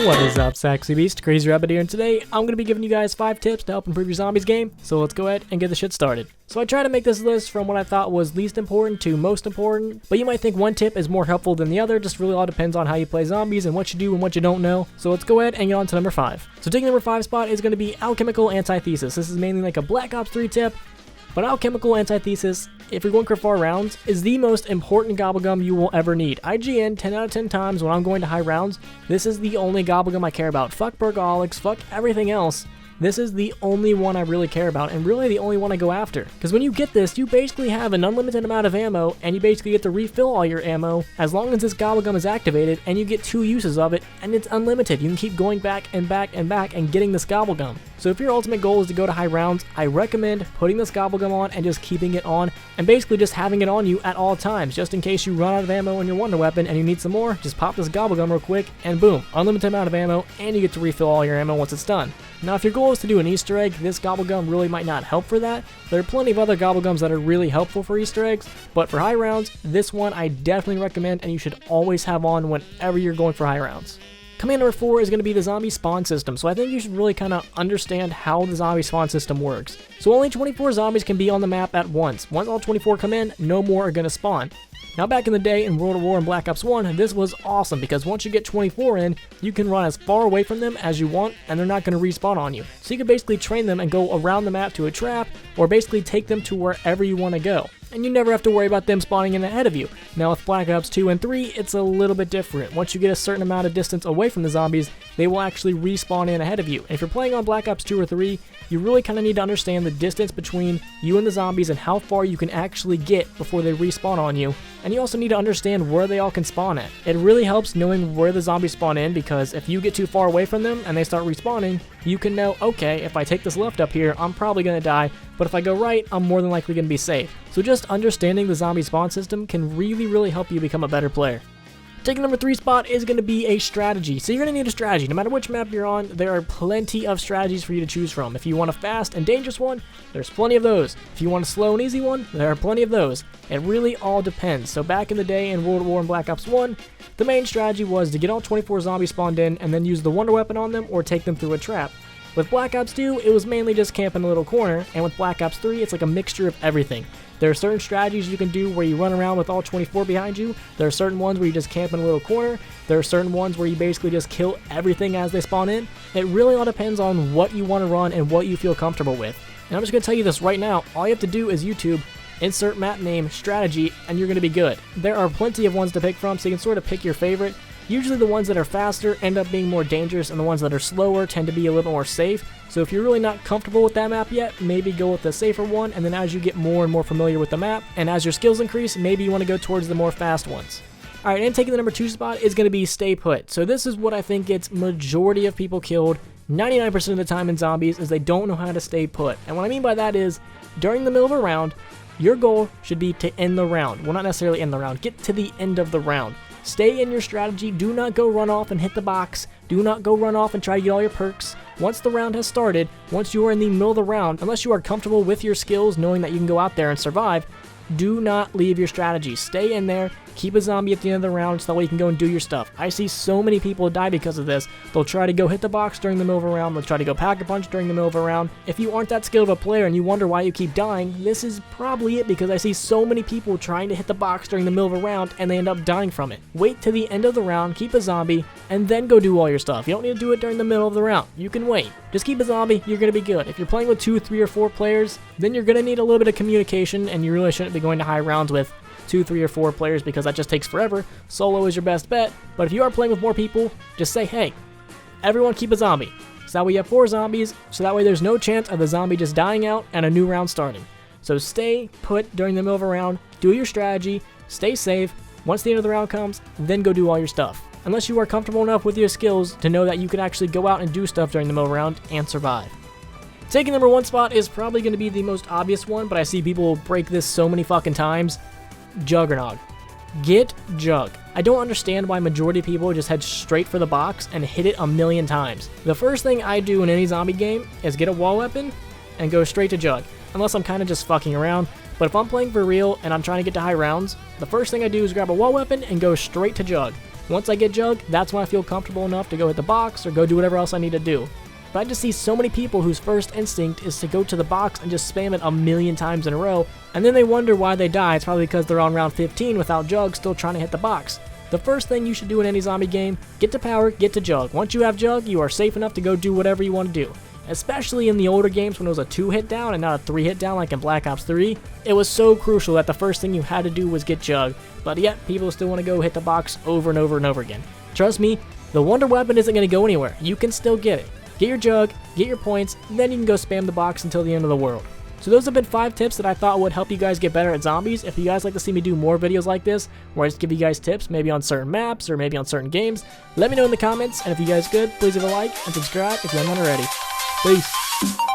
What is up, Sexy Beast? Crazy Rabbit here, and today I'm going to be giving you guys 5 tips to help improve your zombies game, so let's go ahead and get the shit started. So I tried to make this list from what I thought was least important to most important, but you might think one tip is more helpful than the other, just really all depends on how you play zombies and what you do and what you don't know. So let's go ahead and get on to number 5. So taking number 5 spot is going to be Alchemical Antithesis. This is mainly like a Black Ops 3 tip, but Alchemical Antithesis, if you're going for far rounds, is the most important gobblegum you will ever need. IGN, 10 out of 10 times when I'm going to high rounds, this is the only gobblegum I care about. Fuck Burgolics, fuck everything else. This is the only one I really care about, and really the only one I go after. Because when you get this, you basically have an unlimited amount of ammo, and you basically get to refill all your ammo as long as this gobblegum is activated, and you get 2 uses of it, and it's unlimited. You can keep going back and back and back and getting this gobblegum. So if your ultimate goal is to go to high rounds, I recommend putting this gobblegum on and just keeping it on, and basically just having it on you at all times, just in case you run out of ammo in your wonder weapon and you need some more, just pop this gobblegum real quick, and boom, unlimited amount of ammo, and you get to refill all your ammo once it's done. Now if your goal is to do an Easter egg, this gobblegum really might not help for that. There are plenty of other gobblegums that are really helpful for Easter eggs, but for high rounds, this one I definitely recommend and you should always have on whenever you're going for high rounds. Command number 4 is going to be the zombie spawn system, so I think you should really kind of understand how the zombie spawn system works. So only 24 zombies can be on the map at once. Once all 24 come in, no more are going to spawn. Now back in the day in World of War and Black Ops 1, this was awesome because once you get 24 in, you can run as far away from them as you want and they're not going to respawn on you. So you can basically train them and go around the map to a trap or basically take them to wherever you want to go. And you never have to worry about them spawning in ahead of you. Now with Black Ops 2 and 3, it's a little bit different. Once you get a certain amount of distance away from the zombies, they will actually respawn in ahead of you. And if you're playing on Black Ops 2 or 3, you really kind of need to understand the distance between you and the zombies and how far you can actually get before they respawn on you. And you also need to understand where they all can spawn at. It really helps knowing where the zombies spawn in because if you get too far away from them and they start respawning, you can know, okay, if I take this left up here, I'm probably going to die, but if I go right, I'm more than likely going to be safe. So just understanding the zombie spawn system can really help you become a better player. Taking number 3 spot is going to be a strategy. So you're going to need a strategy. No matter which map you're on, there are plenty of strategies for you to choose from. If you want a fast and dangerous one, there's plenty of those. If you want a slow and easy one, there are plenty of those. It really all depends. So back in the day in World of War and Black Ops 1, the main strategy was to get all 24 zombies spawned in and then use the wonder weapon on them or take them through a trap. With Black Ops 2, it was mainly just camp in a little corner, and with Black Ops 3, it's like a mixture of everything. There are certain strategies you can do where you run around with all 24 behind you. There are certain ones where you just camp in a little corner. There are certain ones where you basically just kill everything as they spawn in. It really all depends on what you want to run and what you feel comfortable with. And I'm just going to tell you this right now, all you have to do is YouTube, insert map name, strategy, and you're going to be good. There are plenty of ones to pick from, so you can sort of pick your favorite. Usually the ones that are faster end up being more dangerous, and the ones that are slower tend to be a little more safe. So if you're really not comfortable with that map yet, maybe go with the safer one, and then as you get more and more familiar with the map, and as your skills increase, maybe you want to go towards the more fast ones. Alright, and taking the number 2 spot is going to be Stay Put. So this is what I think gets majority of people killed 99% of the time in zombies, is they don't know how to stay put. And what I mean by that is, during the middle of a round, your goal should be to end the round. Well, not necessarily end the round, get to the end of the round. Stay in your strategy, do not go run off and hit the box, do not go run off and try to get all your perks. Once the round has started, once you are in the middle of the round, unless you are comfortable with your skills, knowing that you can go out there and survive, do not leave your strategy. Stay in there, keep a zombie at the end of the round so that way you can go and do your stuff. I see so many people die because of this. They'll try to go hit the box during the middle of a round, they'll try to go pack a punch during the middle of a round. If you aren't that skilled of a player and you wonder why you keep dying, this is probably it, because I see so many people trying to hit the box during the middle of a round and they end up dying from it. Wait to the end of the round, keep a zombie, and then go do all your stuff. You don't need to do it during the middle of the round. You can wait. Just keep a zombie, you're going to be good. If you're playing with 2, 3, or 4 players, then you're going to need a little bit of communication, and you really shouldn't be going to high rounds with 2, 3, or 4 players because that just takes forever. Solo is your best bet, but if you are playing with more people, just say, hey, everyone keep a zombie. So that way you have 4 zombies, so that way there's no chance of the zombie just dying out and a new round starting. So stay put during the middle of a round, do your strategy, stay safe. Once the end of the round comes, then go do all your stuff. Unless you are comfortable enough with your skills to know that you can actually go out and do stuff during the middle of the round and survive. Taking number 1 spot is probably going to be the most obvious one, but I see people break this so many fucking times. Juggernog. Get Jug. I don't understand why majority of people just head straight for the box and hit it a million times. The first thing I do in any zombie game is get a wall weapon and go straight to Jug, unless I'm kind of just fucking around. But if I'm playing for real and I'm trying to get to high rounds, the first thing I do is grab a wall weapon and go straight to Jug. Once I get Jug, that's when I feel comfortable enough to go hit the box or go do whatever else I need to do. But I just see so many people whose first instinct is to go to the box and just spam it a million times in a row, and then they wonder why they die. It's probably because they're on round 15 without Jug, still trying to hit the box. The first thing you should do in any zombie game, get to power, get to Jug. Once you have Jug, you are safe enough to go do whatever you want to do. Especially in the older games when it was a 2-hit down and not a 3-hit down like in Black Ops 3, it was so crucial that the first thing you had to do was get Jug. But yet, people still want to go hit the box over and over and over again. Trust me, the Wonder Weapon isn't going to go anywhere. You can still get it. Get your Jug, get your points, then you can go spam the box until the end of the world. So those have been 5 tips that I thought would help you guys get better at zombies. If you guys like to see me do more videos like this, where I just give you guys tips, maybe on certain maps or maybe on certain games, let me know in the comments. And if you guys good, please leave a like and subscribe if you haven't already. Peace.